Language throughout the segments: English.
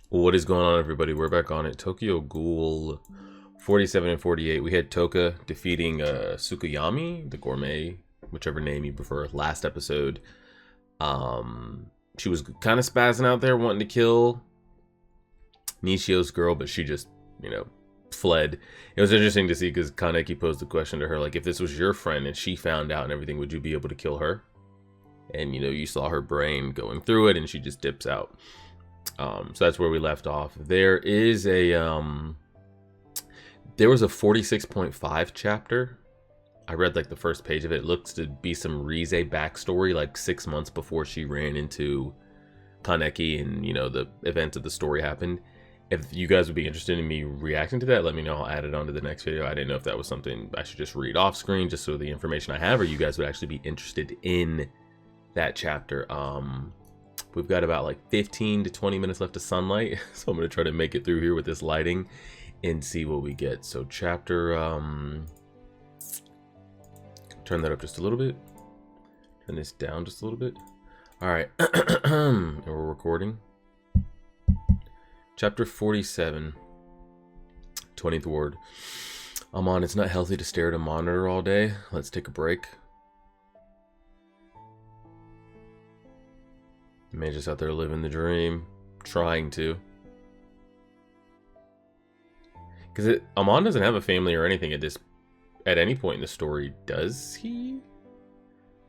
What is going on, everybody? We're back on it. Tokyo Ghoul 47 and 48. We had Toka defeating Tsukuyami, the gourmet, whichever name you prefer, last episode. She was kind of spazzing out there wanting to kill Nishio's girl, but she just, fled. It was interesting to see because Kaneki posed the question to her, like, if this was your friend and she found out and everything, would you be able to kill her? And, you saw her brain going through it and she just dips out. So that's where we left off. There was a 46.5 chapter. I read like the first page of it. It looks to be some Rize backstory, like 6 months before she ran into Kaneki and, the events of the story happened. If you guys would be interested in me reacting to that, let me know. I'll add it onto the next video. I didn't know if that was something I should just read off screen just so the information I have, or you guys would actually be interested in that chapter. We've got about like 15 to 20 minutes left of sunlight, so I'm going to try to make it through here with this lighting and see what we get. So chapter, turn that up just a little bit, turn this down just a little bit. All right, and we're recording. Chapter 47, 20th word. Amon, it's not healthy to stare at a monitor all day. Let's take a break. May just out there living the dream, trying to. Because Amon doesn't have a family or anything at any point in the story, does he?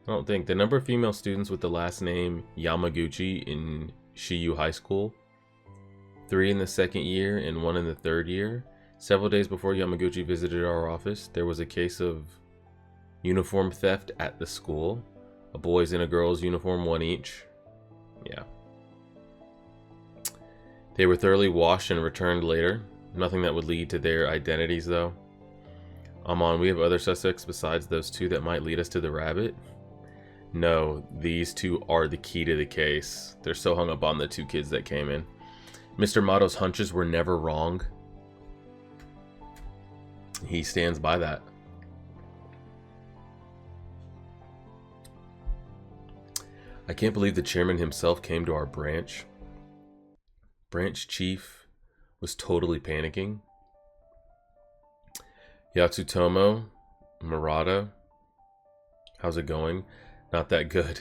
I don't think. The number of female students with the last name Yamaguchi in Shiyu High School, 3 in the second year and 1 in the third year. Several days before Yamaguchi visited our office, there was a case of uniform theft at the school. A boy's and a girl's uniform, 1 each. Yeah. They were thoroughly washed and returned later. Nothing that would lead to their identities, though. Amon, we have other suspects besides those 2 that might lead us to the rabbit? No, these 2 are the key to the case. They're so hung up on the 2 kids that came in. Mr. Mato's hunches were never wrong. He stands by that. I can't believe the chairman himself came to our branch. Branch chief was totally panicking. Yatsutomo, Murata, how's it going? Not that good.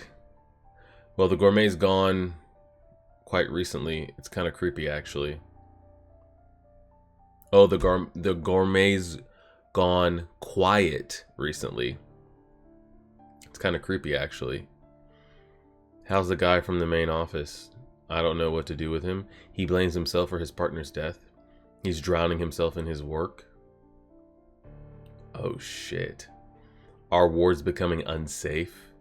Well, the gourmet's gone quite recently. It's kind of creepy, actually. Oh, the gourmet's gone quiet recently. It's kind of creepy, actually. How's the guy from the main office? I don't know what to do with him. He blames himself for his partner's death. He's drowning himself in his work. Oh shit. Our ward's becoming unsafe.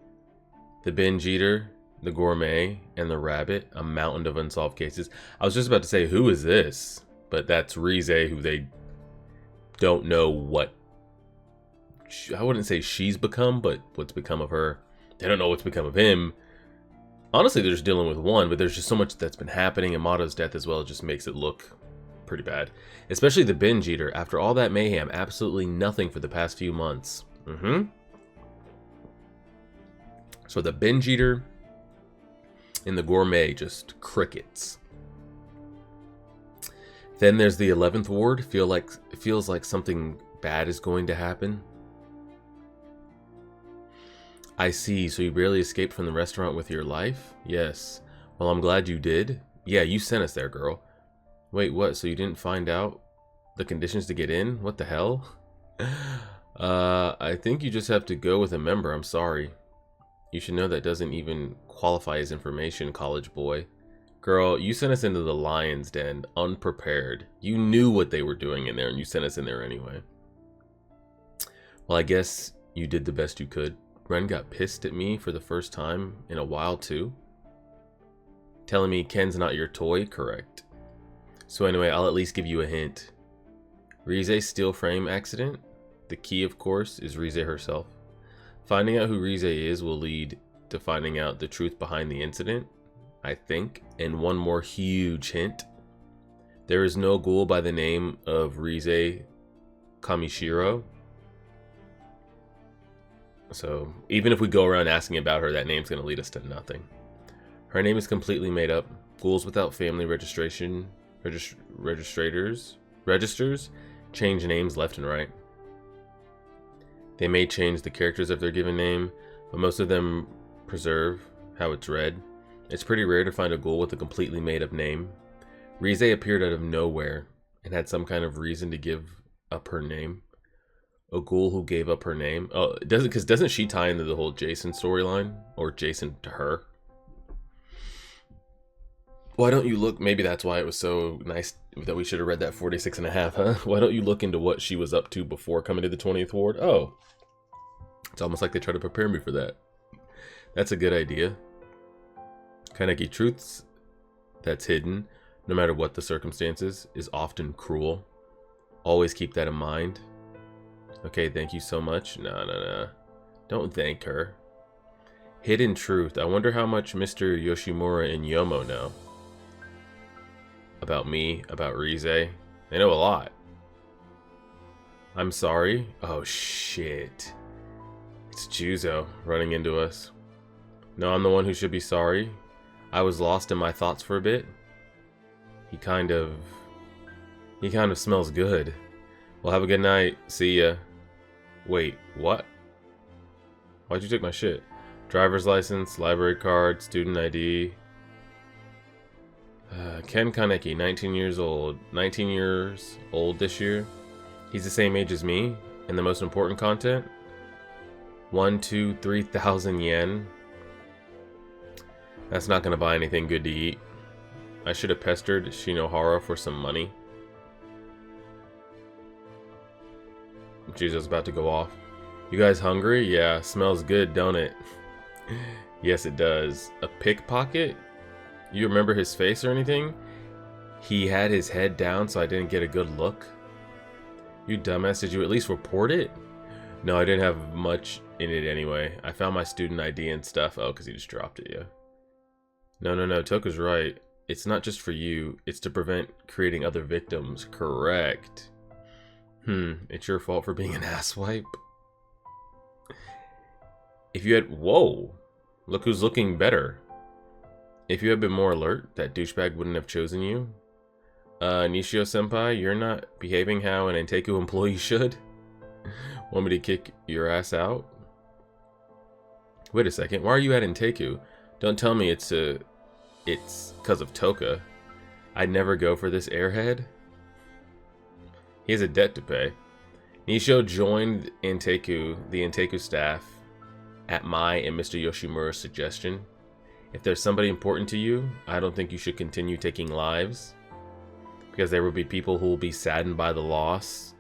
The binge eater, the gourmet, and the rabbit, a mountain of unsolved cases. I was just about to say, who is this? But that's Rize, who they don't know what... I wouldn't say she's become, but what's become of her. They don't know what's become of him. Honestly, they're just dealing with one, but there's just so much that's been happening, and Mato's death as well just makes it look pretty bad. Especially the binge eater. After all that mayhem, absolutely nothing for the past few months. So the binge eater and the gourmet, just crickets. Then there's the 11th ward. It feels like something bad is going to happen. I see, so you barely escaped from the restaurant with your life? Yes. Well, I'm glad you did. Yeah, you sent us there, girl. Wait, what? So you didn't find out the conditions to get in? What the hell? I think you just have to go with a member. I'm sorry. You should know that doesn't even qualify as information, college boy. Girl, you sent us into the lion's den unprepared. You knew what they were doing in there and you sent us in there anyway. Well, I guess you did the best you could. Ren got pissed at me for the first time in a while too. Telling me Ken's not your toy? Correct. So anyway, I'll at least give you a hint. Rize's steel frame accident? The key, of course, is Rize herself. Finding out who Rize is will lead to finding out the truth behind the incident, I think. And one more huge hint. There is no ghoul by the name of Rize Kamishiro. So even if we go around asking about her, that name's going to lead us to nothing. Her name is completely made up. Ghouls without family registration registers change names left and right. They may change the characters of their given name, but most of them preserve how it's read. It's pretty rare to find a ghoul with a completely made-up name. Rize appeared out of nowhere and had some kind of reason to give up her name. A ghoul who gave up her name? Oh, doesn't she tie into the whole Jason storyline? Or Jason to her? Why don't you look, maybe that's why it was so nice that we should have read that 46.5, huh? Why don't you look into what she was up to before coming to the 20th Ward? Oh, it's almost like they try to prepare me for that. That's a good idea. Kaneki, truths that's hidden, no matter what the circumstances, is often cruel. Always keep that in mind. Okay, thank you so much. No. Don't thank her. Hidden truth. I wonder how much Mr. Yoshimura and Yomo know. About me, about Rize. They know a lot. I'm sorry. Oh shit. It's Juzo running into us. No, I'm the one who should be sorry. I was lost in my thoughts for a bit. He kind of smells good. Well, have a good night. See ya. Wait, what? Why'd you take my shit? Driver's license, library card, student ID. Ken Kaneki, 19 years old. 19 years old this year. He's the same age as me. And the most important content? 1, 2, 3,000 yen. That's not gonna buy anything good to eat. I should have pestered Shinohara for some money. Jesus, about to go off. You guys hungry? Yeah, smells good, don't it? Yes, it does. A pickpocket? You remember his face or anything? He had his head down, so I didn't get a good look. You dumbass, did you at least report it? No, I didn't have much in it anyway. I found my student ID and stuff. Oh, because he just dropped it, yeah. No, Toka's right. It's not just for you. It's to prevent creating other victims. Correct. It's your fault for being an asswipe. If you had... Whoa! Look who's looking better. If you had been more alert, that douchebag wouldn't have chosen you. Nishio-senpai, you're not behaving how an Inteku employee should? Want me to kick your ass out? Wait a second, why are you at Inteku? Don't tell me it's because of Toka. I'd never go for this airhead. He has a debt to pay. Nishio joined the Inteku staff at my and Mr. Yoshimura's suggestion. If there's somebody important to you, I don't think you should continue taking lives. Because there will be people who will be saddened by the loss.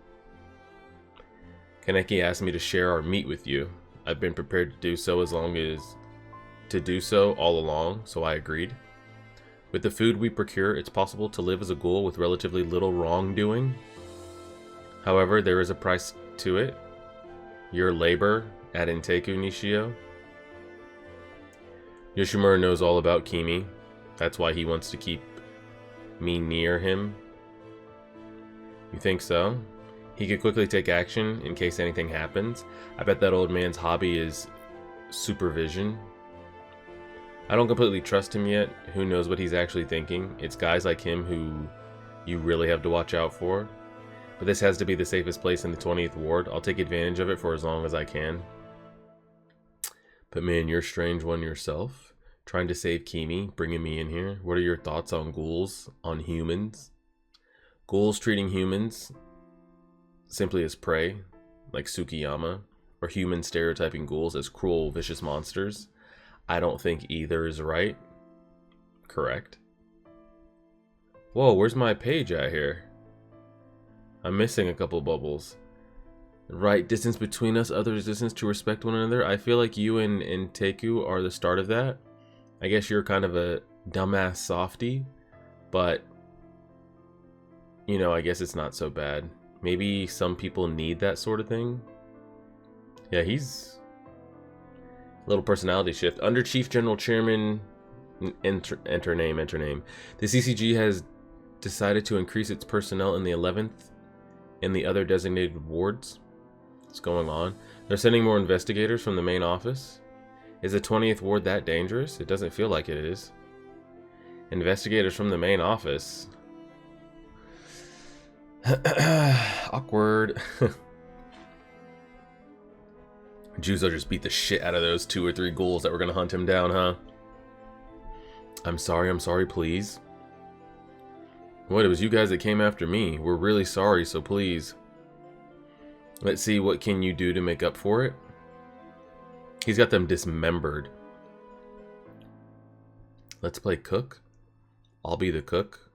Kaneki asked me to share our meat with you. I've been prepared to do so all along, so I agreed. With the food we procure, it's possible to live as a ghoul with relatively little wrongdoing. However, there is a price to it. Your labor at Inteku, Nishio. Yoshimura knows all about Kimi. That's why he wants to keep me near him. You think so? He could quickly take action in case anything happens. I bet that old man's hobby is supervision. I don't completely trust him yet. Who knows what he's actually thinking? It's guys like him who you really have to watch out for. But this has to be the safest place in the 20th Ward. I'll take advantage of it for as long as I can. But man, you're a strange one yourself. Trying to save Kimi, bringing me in here. What are your thoughts on ghouls? On humans? Ghouls treating humans simply as prey, like Tsukiyama, or humans stereotyping ghouls as cruel, vicious monsters. I don't think either is right. Correct. Whoa, where's my page at here? I'm missing a couple bubbles. Right distance between us, others distance to respect one another. I feel like you and Teku are the start of that. I guess you're kind of a dumbass softie, but you know, I guess it's not so bad. Maybe some people need that sort of thing. Yeah, he's a little personality shift. Under Chief General Chairman, enter name. The CCG has decided to increase its personnel in the 11th and the other designated wards. What's going on? They're sending more investigators from the main office. Is the 20th ward that dangerous? It doesn't feel like it is. Investigators from the main office. Awkward. Juzo just beat the shit out of those 2 or 3 ghouls that were gonna hunt him down, huh? I'm sorry, please. What, it was you guys that came after me. We're really sorry, so please. Let's see, what can you do to make up for it? He's got them dismembered. Let's play cook. I'll be the cook.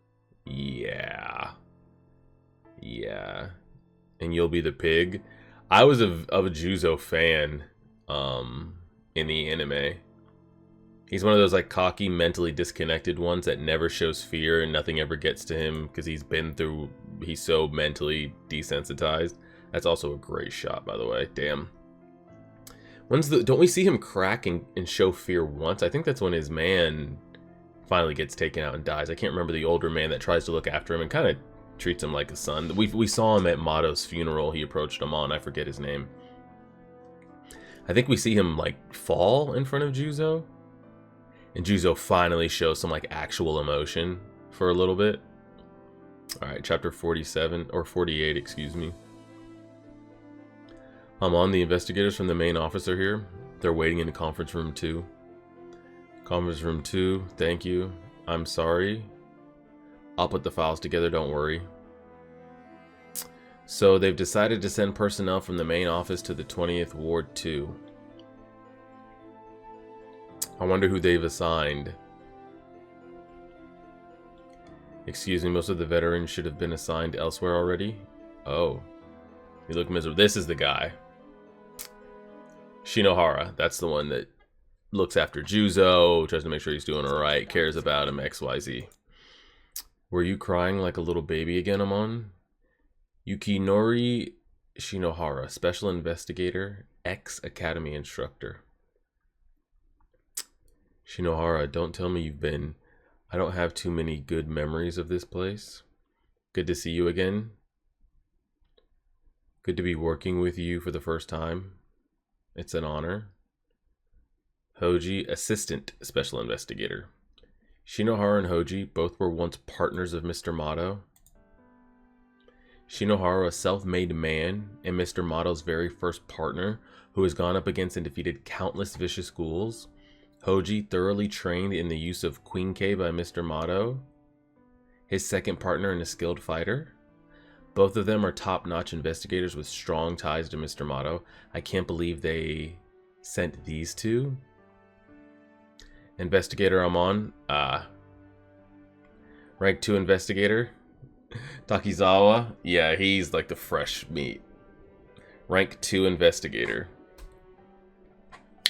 Yeah. Yeah. And you'll be the pig. I was of a Juzo fan in the anime. He's one of those like cocky, mentally disconnected ones that never shows fear and nothing ever gets to him because he's so mentally desensitized. That's also a great shot, by the way. Damn. Don't we see him crack and show fear once? I think that's when his man finally gets taken out and dies. I can't remember the older man that tries to look after him and kind of treats him like a son. We saw him at Mato's funeral. He approached him on. I forget his name. I think we see him like fall in front of Juzo. And Juzo finally shows some like actual emotion for a little bit. Alright, chapter 47, or 48, excuse me. I'm on. The investigators from the main office are here. They're waiting in conference room 2. Conference room 2, thank you. I'm sorry. I'll put the files together, don't worry. So they've decided to send personnel from the main office to the 20th Ward 2. I wonder who they've assigned. Excuse me, most of the veterans should have been assigned elsewhere already. Oh. You look miserable. This is the guy. Shinohara. That's the one that looks after Juzo, tries to make sure he's doing alright, cares about him, XYZ. Were you crying like a little baby again, Amon? Yukinori Shinohara, Special Investigator, ex-Academy Instructor. Shinohara, don't tell me you've been. I don't have too many good memories of this place. Good to see you again. Good to be working with you for the first time. It's an honor. Hoji, Assistant Special Investigator. Shinohara and Hoji both were once partners of Mr. Mato. Shinohara, a self-made man and Mr. Mato's very first partner who has gone up against and defeated countless vicious ghouls. Hoji, thoroughly trained in the use of Queen-K by Mr. Mato. His second partner and a skilled fighter. Both of them are top-notch investigators with strong ties to Mr. Mato. I can't believe they sent these two. Investigator Amon. Rank 2 investigator. Takizawa. Yeah, he's like the fresh meat. Rank 2 investigator.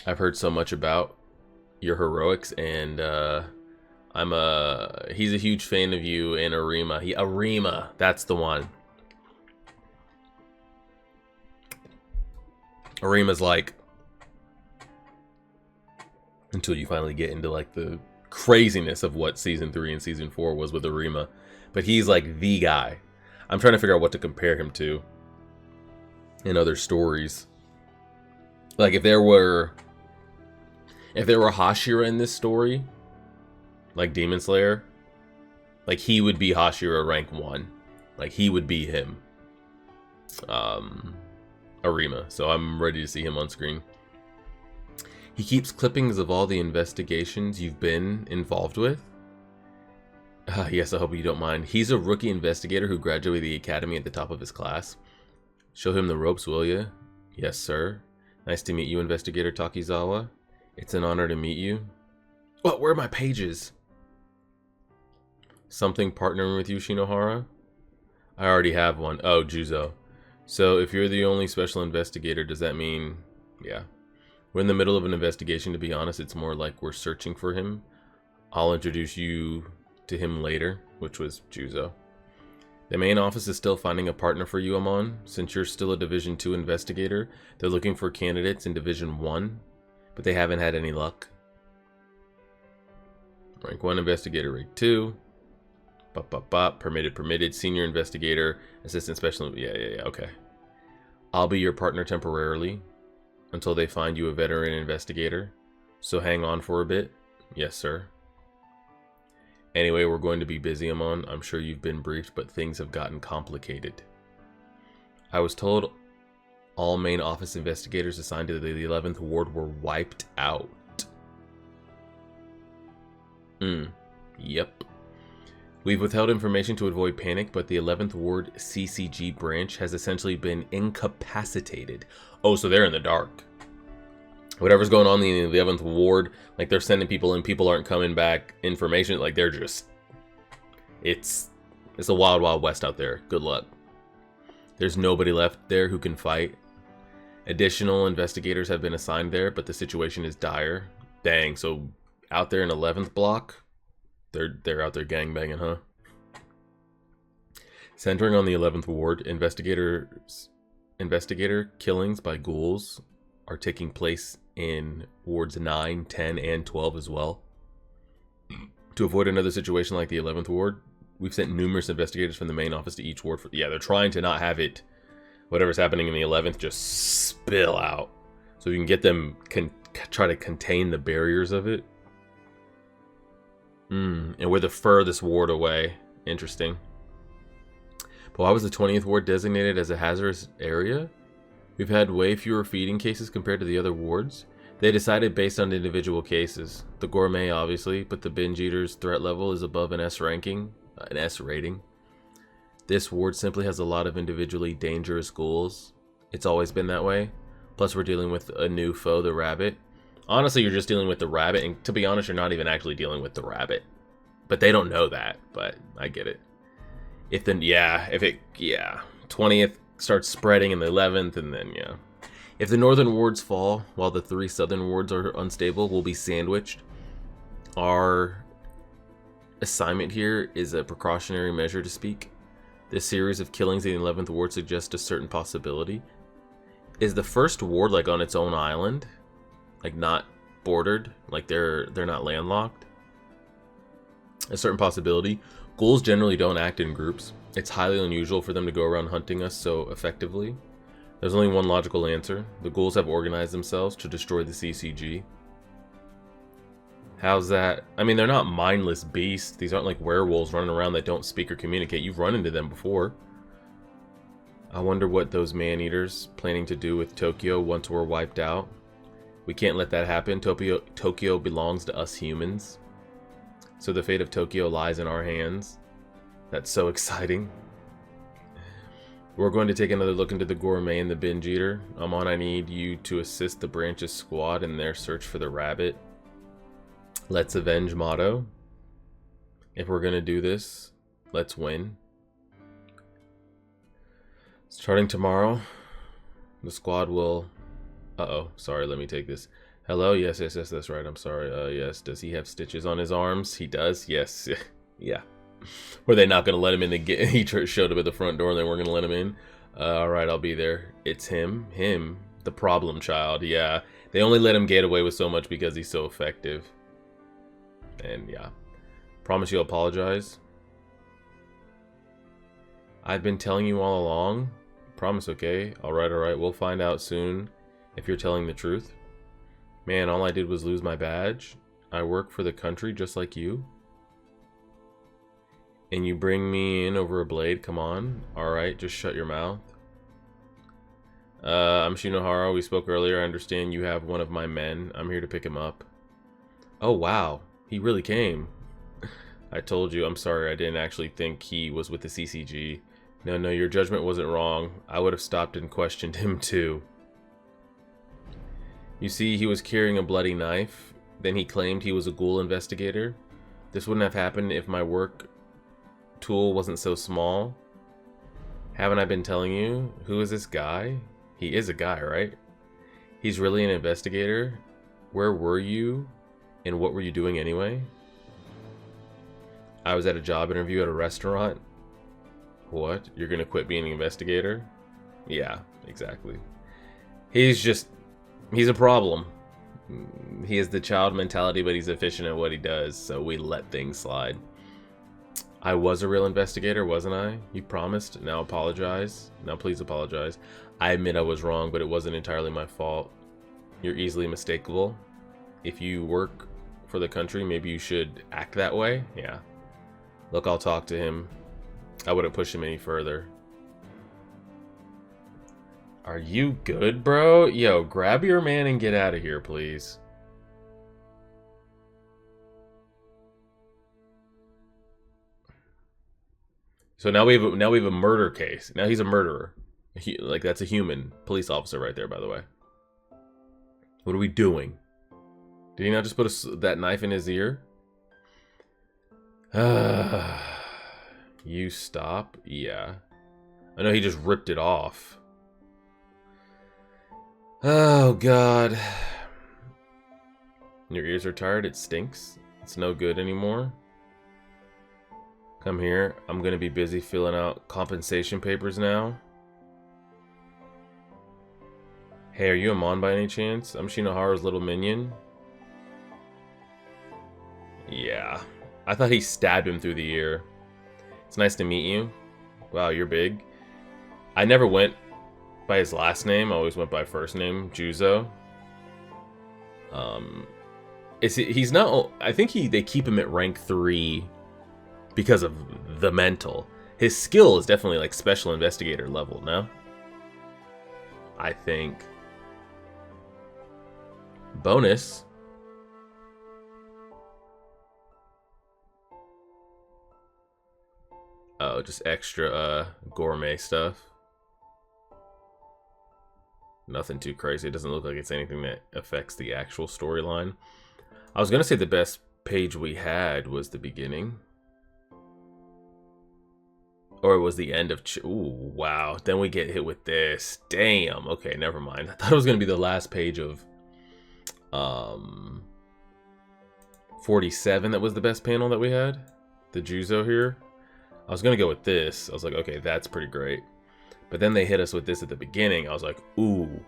I've heard so much about your heroics, and he's a huge fan of you and Arima. Arima, that's the one. Arima's like, until you finally get into like the craziness of what season 3 and season 4 was with Arima, but he's like the guy. I'm trying to figure out what to compare him to in other stories. Like if there were Hashira in this story, like Demon Slayer, like he would be Hashira rank 1. Like he would be him. Arima. So I'm ready to see him on screen. He keeps clippings of all the investigations you've been involved with. Yes, I hope you don't mind. He's a rookie investigator who graduated the academy at the top of his class. Show him the ropes, will you? Yes, sir. Nice to meet you, Investigator Takizawa. It's an honor to meet you. What? Where are my pages? Something partnering with you, Shinohara? I already have one. Oh, Juzo. So if you're the only special investigator, does that mean... Yeah. We're in the middle of an investigation, to be honest. It's more like we're searching for him. I'll introduce you to him later, which was Juzo. The main office is still finding a partner for you, Amon. Since you're still a Division 2 investigator, they're looking for candidates in Division 1, but they haven't had any luck. Rank 1 investigator, rank 2. Permitted. Senior investigator, assistant special. Yeah, okay. I'll be your partner temporarily until they find you a veteran investigator. So hang on for a bit. Yes, sir. Anyway, we're going to be busy, Amon. I'm sure you've been briefed, but things have gotten complicated. I was told all main office investigators assigned to the 11th Ward were wiped out. Yep. We've withheld information to avoid panic, but the 11th Ward CCG branch has essentially been incapacitated. Oh, so they're in the dark. Whatever's going on in the 11th Ward, like they're sending people in, people aren't coming back, information, like they're just... It's a wild, wild west out there. Good luck. There's nobody left there who can fight. Additional investigators have been assigned there, but the situation is dire. Dang, so out there in 11th block, they're out there gangbanging, huh? Centering on the 11th Ward, investigator killings by ghouls are taking place in wards 9, 10, and 12 as well. To avoid another situation like the 11th Ward, we've sent numerous investigators from the main office to each ward. Yeah, they're trying to not have it, whatever's happening in the 11th, just spill out. So you can get them, try to contain the barriers of it. And we're the furthest ward away. Interesting. But why was the 20th Ward designated as a hazardous area? We've had way fewer feeding cases compared to the other wards. They decided based on individual cases. The gourmet, obviously, but the binge eater's threat level is above an S ranking, an S rating. This ward simply has a lot of individually dangerous ghouls. It's always been that way. Plus, we're dealing with a new foe, the rabbit. Honestly, you're just dealing with the rabbit, and to be honest, you're not even actually dealing with the rabbit. But they don't know that, but I get it. If 20th starts spreading in the 11th, and then, yeah. If the northern wards fall, while the 3 southern wards are unstable, we'll be sandwiched. Our assignment here is a precautionary measure to speak. This series of killings in the 11th ward suggests a certain possibility. Is the first ward, like, on its own island? Like, not bordered? Like, they're not landlocked? A certain possibility. Ghouls generally don't act in groups. It's highly unusual for them to go around hunting us so effectively. There's only one logical answer. The ghouls have organized themselves to destroy the CCG. How's that? I mean, they're not mindless beasts. These aren't like werewolves running around that don't speak or communicate. You've run into them before. I wonder what those man-eaters planning to do with Tokyo once we're wiped out. We can't let that happen. Tokyo belongs to us humans. So the fate of Tokyo lies in our hands. That's so exciting. We're going to take another look into the gourmet and the binge eater. Amon, I need you to assist the branch's squad in their search for the rabbit. Let's avenge motto. If we're going to do this, let's win. Starting tomorrow, the squad will... Uh-oh, sorry, let me take this. Hello, yes, that's right, I'm sorry. Yes, does he have stitches on his arms? He does, yes. Yeah. Were they not going to let him in the gate? He showed up at the front door and they weren't going to let him in. Alright, I'll be there. It's him, the problem child, yeah. They only let him get away with so much because he's so effective. And yeah. Promise you'll apologize. I've been telling you all along. Promise, okay? Alright, we'll find out soon if you're telling the truth. Man, all I did was lose my badge. I work for the country just like you. And you bring me in over a blade? Come on. Alright, just shut your mouth. I'm Shinohara. We spoke earlier. I understand you have one of my men. I'm here to pick him up. Oh, wow. He really came. I told you. I'm sorry. I didn't actually think he was with the CCG. No, your judgment wasn't wrong. I would have stopped and questioned him too. You see, he was carrying a bloody knife. Then he claimed he was a ghoul investigator. This wouldn't have happened if my work tool wasn't so small. Haven't I been telling you? Who is this guy? He is a guy, right? He's really an investigator? Where were you? And what were you doing anyway? I was at a job interview at a restaurant. What? You're gonna quit being an investigator? Yeah, exactly. He's a problem. He has the child mentality, but he's efficient at what he does, so we let things slide. I was a real investigator, wasn't I? You promised. Now apologize. Now please apologize. I admit I was wrong, but it wasn't entirely my fault. You're easily mistakable. If you work for the country, maybe you should act that way. Yeah. Look, I'll talk to him. I wouldn't push him any further. Are you good, bro? Yo, grab your man and get out of here, please. So now we have a murder case. Now he's a murderer. Like, that's a human police officer right there, by the way. What are we doing? Did he not just put that knife in his ear? You stop? Yeah. I know he just ripped it off. Oh, God. Your ears are tired? It stinks? It's no good anymore? Come here. I'm going to be busy filling out compensation papers now. Hey, are you Amon by any chance? I'm Shinohara's little minion. Yeah. I thought he stabbed him through the ear. It's nice to meet you. Wow, you're big. I never went by his last name. I always went by first name, Juzo. He's not... I think they keep him at rank 3 because of the mental. His skill is definitely like special investigator level, no? I think. Bonus. Oh, just extra gourmet stuff. Nothing too crazy. It doesn't look like it's anything that affects the actual storyline. I was gonna say the best page we had was the beginning. Or it was the end of... Ooh, wow. Then we get hit with this. Damn. Okay, never mind. I thought it was gonna be the last page of 47 that was the best panel that we had. The Juzo here. I was gonna go with this. I was like, okay, that's pretty great. But then they hit us with this at the beginning. I was like, ooh,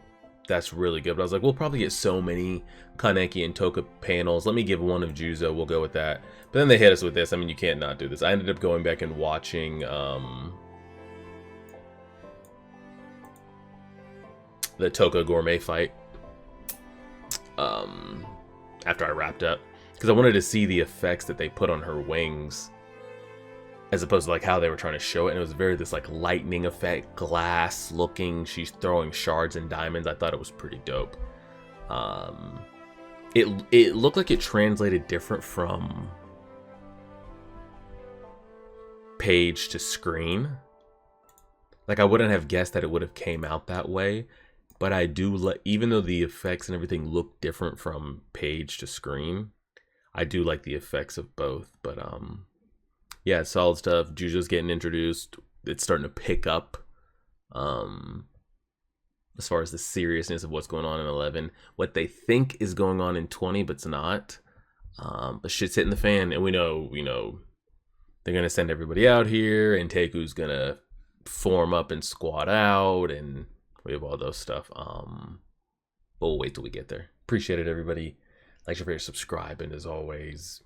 that's really good. But I was like, we'll probably get so many Kaneki and Toka panels. Let me give one of Juzo. We'll go with that. But then they hit us with this. I mean, you can't not do this. I ended up going back and watching the Toka gourmet fight after I wrapped up. Because I wanted to see the effects that they put on her wings, as opposed to like how they were trying to show it. And it was very this like lightning effect, glass looking. She's throwing shards and diamonds. I thought it was pretty dope. It looked like it translated different from page to screen. Like, I wouldn't have guessed that it would have came out that way. But I do even though the effects and everything look different from page to screen, I do like the effects of both. But yeah, solid stuff. Jujo's getting introduced. It's starting to pick up as far as the seriousness of what's going on in 11. What they think is going on in 20, but it's not. But shit's hitting the fan, and we know they're gonna send everybody out here, and Teiku's gonna form up and squad out, and we have all those stuff. But we'll wait till we get there. Appreciate it, everybody. Like, share, subscribe, and as always,